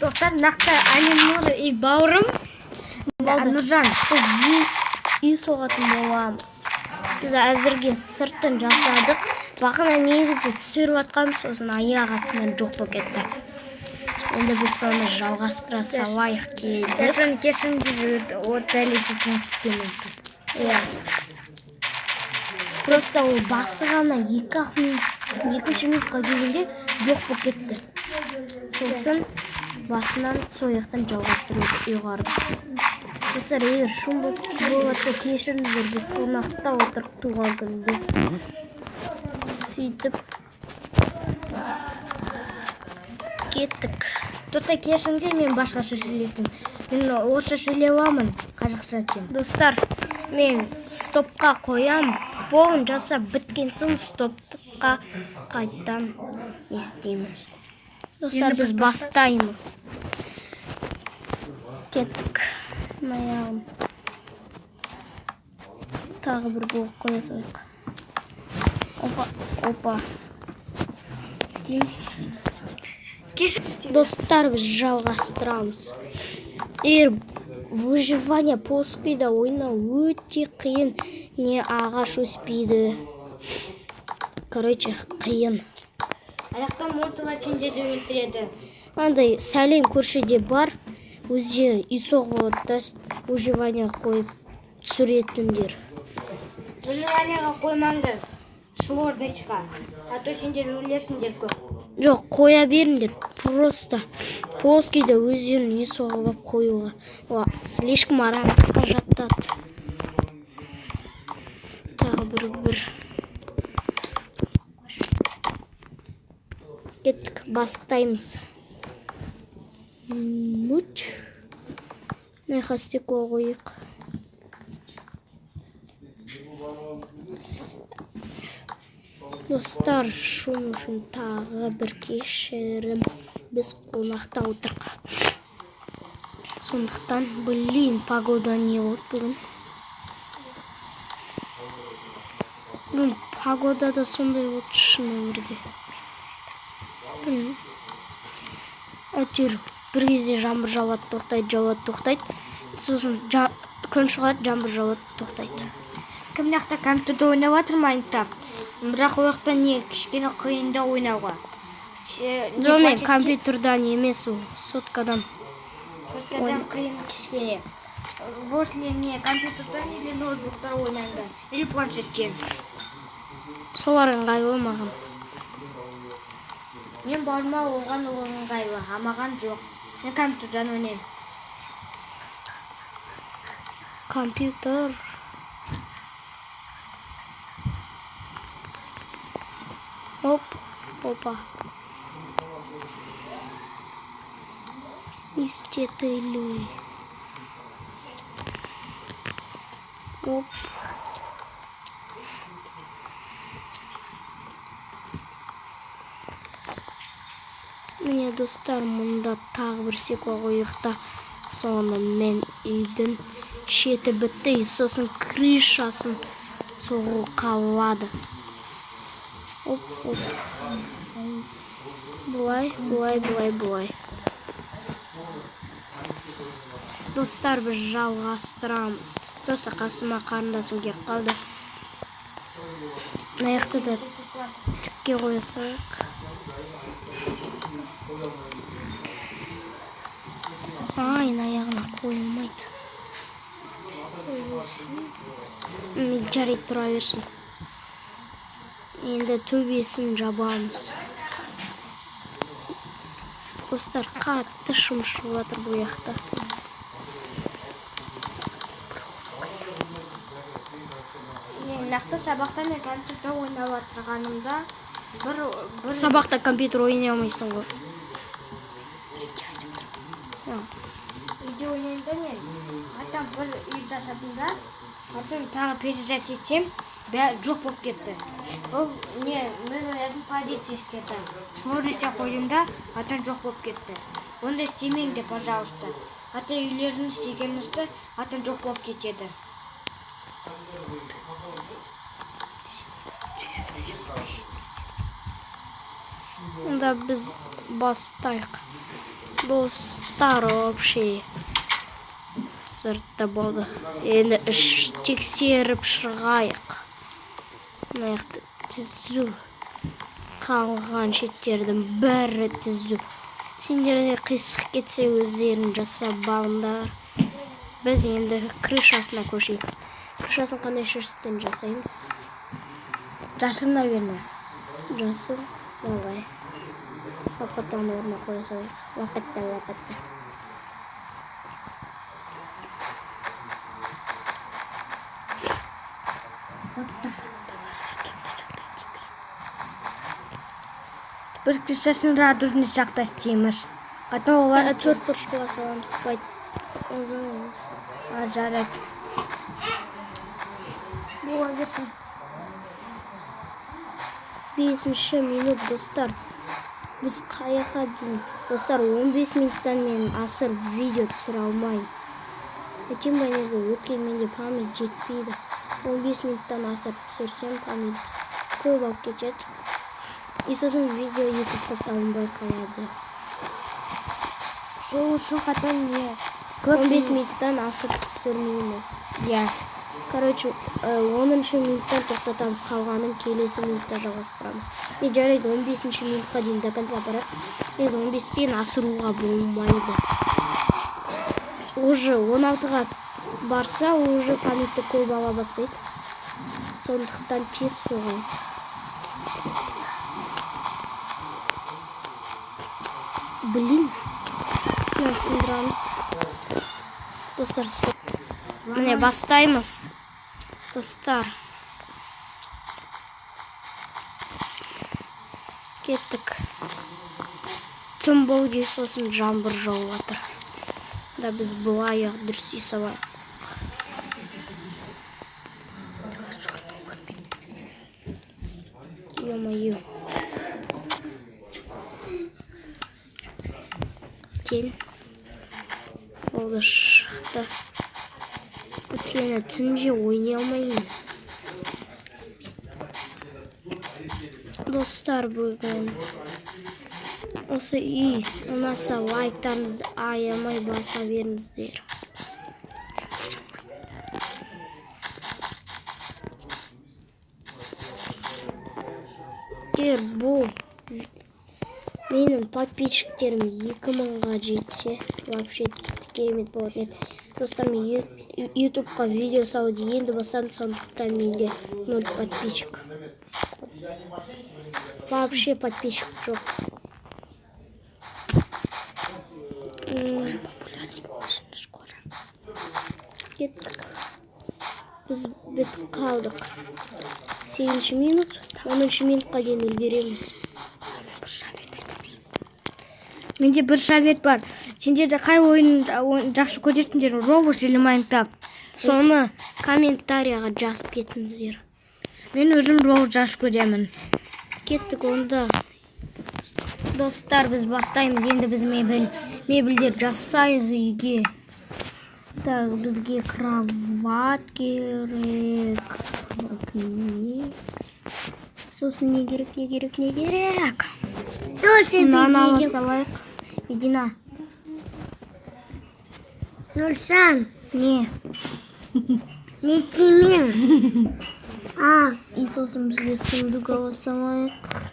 Достар, нақты Алинур и бауырым Нұржан үй соғатын боламыз. Біз әзірге сыртын жасадық. Бақына негізі түсіріп атқанбыз, сосын аяқ астынан жоқ болып кетті. Енді біз соны жалғастыра салайық дедік. кешіріңдер, от дәлететін кішкенекі. Иә. Просто ол басы ғана екінші минутқа келгенде жоқ болып кетті. Сосын басынан сояқтан жалғастыруды ұйғардық. Достар, егер шум болатса кешіріңіздер, біз қонақта отырып туған күнде. Сөйтіп кеттік. Достар, кешіріңдер, мен башқаша сөйледім. Мен орысша сөйлей аламын, қазақша айтсам. Достар, мен стопқа қоям. Болын жасап біткен соң стопқа қайттан естеймін. Достар, біз бастаймыз. Кеттік. Аяғым тағы бір болып қоя салайық. Опа. Дейміз. Достар, біз жалғастырамыз. Егер выживание плоскойда ойнау өте қиын, не ағаш өспейді. Короче, қиын. Аяқтан мотивацияларды өлтіреді. Андай сәлем көршіде бар, өздері үй соғуды выживание қойып түсіретіндер. Выживанияға қоймаңдар, шуырдышқа. А то сендер өлерсіңдер көп. Жоқ, қоя беріңдер. Просто плоскойда өздерін үй соғып қоюға. Слишком арамдыққа жаттады. Тағы бір. Кеттік, бастаймыз. Найқа стекло қойық. Достар, шум үшін тағы бір кешірім. Біз қонақта отырға. Сондықтан, погода не от бүгін. Бүгін погода да сондай от шыны өрде. Әйтеуір, бір кезде жаңбыр жауады, тоқтайды. Сосын күн шығады, жаңбыр жауады, тоқтайды. Кімнақта компьютерде ойнап жатыр Майнкрафт. Бірақ ояқта не кішкене қиында ойнауға. Мен компьютердан емес, соткадан. Соткадан қиын кішкене. Возле не компьютердан или ноутбуктар ойнаңдар. Или планшеттен. Солар ыңғайлы маған. Мен барма оған ыңғайлы, маған жоқ. Мен компьютердан ойнаймын. Компьютер. Опа. Истетели. Оп. Міне достар, мұнда тағы бір стекло қойықта. Соны мен үйдің шеті бітті, сосын крышасын соғу қалады. Оп. Бұлай. Достар, біз жалғастырамыз. Достар, қасыма қарындасым кеп қалды. Аяқты да тікке қоя салайық. Аяғына қойылмайды. Жарайды, тұра берсін. Енді төбесін жабамыз. Достар, қатты шум шығып жатыр бұл жақта. Нақты сабақта мен компьютерде ойнап отырғанымда бір Сабақта компьютер ойнай алмайсың ғой. үйде ойнайында мен. Артан бір үй жасадымда, артан тағы перезат етсем, жоқ болып кетті. Ол мен өзім полиция ескерді. Шуырдышқа қойдымда, артан жоқ болып кетті. Онда істемеңдер, пожалуйста. Ата үйлерін істегеніңізді, артан жоқ болып кетеді. Онда біз бастайық. Достар вообще сыртта болды. Енді тексеріп шығайық. Мынақты түзу. Қалған шеттердің бәрі түзу. Сендерде қисық кетсе өздерін жасап балындар. Біз енді крышасына көшейік. Крышасын қандай шерстен жасаймыз? Жасым, наверное. Жасыл. Давай. Лопатаны орнына қоя салайық. Лопатта. Біз крышасын радужный жақта істейміз. Потом олар Төрт бұрышқа саламыз. Ұзын емес. жарайды. Бола берсін. 5-ші минут, достар. Біз қаяққа дейін? Достар, 15 минуттан мен асыр видео түсіре алмайын. Әтем байнегі өткенменде память жетпейді. 15 минуттан асыр түсірсем память көп алып кетеді. И сосын видео ютубқа салынбай қалады. Шоқатын не? 15 минуттан асыр түсірмейміз. Я. Короче, 10-ші минуттан тоқтатамыз, қалғанын келесі минутта жалғастырамыз. Жарайды, 15-ші минутқа дейін до конца барады. Біз 15-тен асыруға болмайды. Уже 16-ға барса, уже памятті көп ала бастайды. Сондықтан тез соғайын. Блин, сындырамыз. Достар, стоп. Міне бастаймыз. Достар. Кеттік. Түн болды, сосын жаңбыр жауып жатыр. Да біз былай дұрыс салайық. Ё-моё. Тень. Болды шықты. Өткені түнде ойнай алмайын. Достар, бүгін осы үй ұнаса лайктарыңызды аямай баса беріңіздер. Егер бұл менің подписчиктерім 2000-ға жетсе, вообще керемет болады. Достар, мен ютубқа видео салуды енді басам, сондықтан менде 0 подписчик. Вообще подписчик жоқ. Кеттік. Біз бітіп қалдық. 8-ші минут, 10-ші минутқа дейін үлгереміз. Менде бір совет бар. Сендерде қай ойын жақсы көресіңдер? Roblox или Minecraft? Соны комментарияға жазып кетіңіздер. Мен өзім Roblox жақсы көремін. Кеттік онда. Достар, біз бастаймыз. Енді біз мебельдер жасайық үйге. Так, бізге кроват керек. Сосын не керек? Наналы салайық. Едина. Нұрсан, Не? не тимен? И сосын бізге сундук салайық.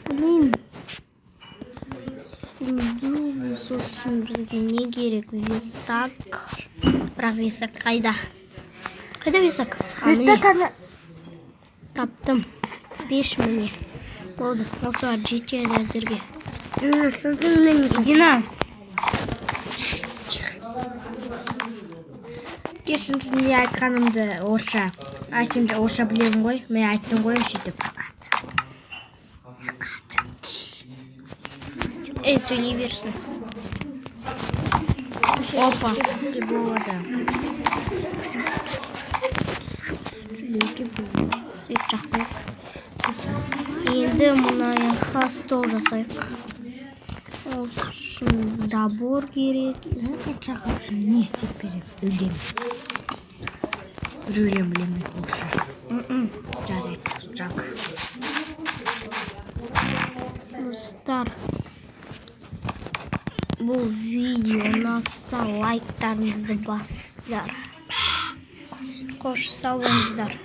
Блин. Сундук, сосын бізге не керек? Вестак. Бірақ вестак қайда? Қайда вестак? Таптым. 5 міне. Болды. Осы бар жетеді әзірге. Дина. Кешін не айтқанымды орысша. Сен орысша білемін ғой. Мен айттым ғой сөйтіп. Сөйлей берсін. Опа. Свет жақпайық. Енді мұнайға стол жасайық. Үшін забор керек. Не істеп берем? Өлем. Өлем білемін орысша. Жарайды. Жақ. Достар. bu video nasılsa like'larınızı baslar. Koş salınızlar.